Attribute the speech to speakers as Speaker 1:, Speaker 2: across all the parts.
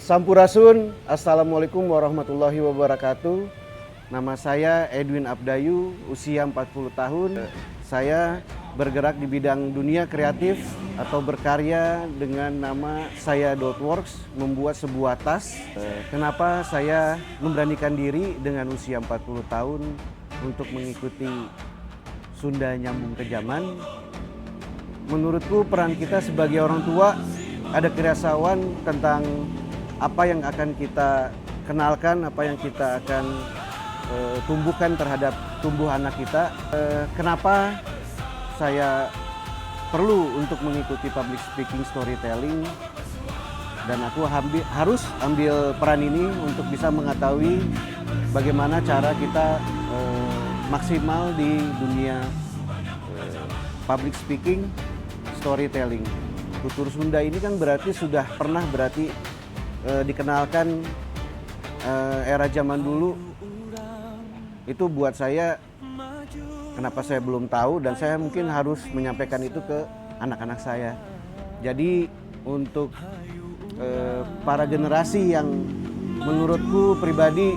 Speaker 1: Sampurasun, Assalamualaikum warahmatullahi wabarakatuh. Nama saya Edwin Abdayu, usia 40 tahun. Saya bergerak di bidang dunia kreatif atau berkarya dengan nama Saya.Works, membuat sebuah tas. Kenapa saya memberanikan diri dengan usia 40 tahun untuk mengikuti Sunda Nyambung ke Zaman? Menurutku peran kita sebagai orang tua, ada kerasaan tentang apa yang akan kita kenalkan, apa yang kita akan tumbuhkan terhadap tumbuh anak kita. Kenapa saya perlu untuk mengikuti public speaking storytelling, dan aku harus ambil peran ini untuk bisa mengetahui bagaimana cara kita maksimal di dunia public speaking storytelling. Tutur Sunda ini kan berarti sudah pernah dikenalkan era zaman dulu. Itu buat saya, kenapa saya belum tahu, dan saya mungkin harus menyampaikan itu ke anak-anak saya. Jadi untuk para generasi yang menurutku pribadi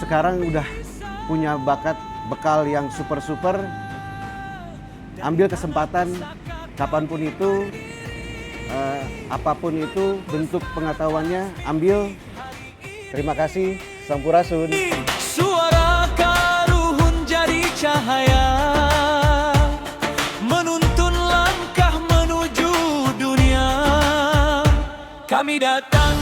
Speaker 1: sekarang udah punya bekal yang super-super, ambil kesempatan kapanpun itu, apapun itu bentuk pengetahuannya, ambil. Terima kasih, Sampurasun.
Speaker 2: Suara karuhun jadi cahaya, menuntun langkah menuju dunia. Kami datang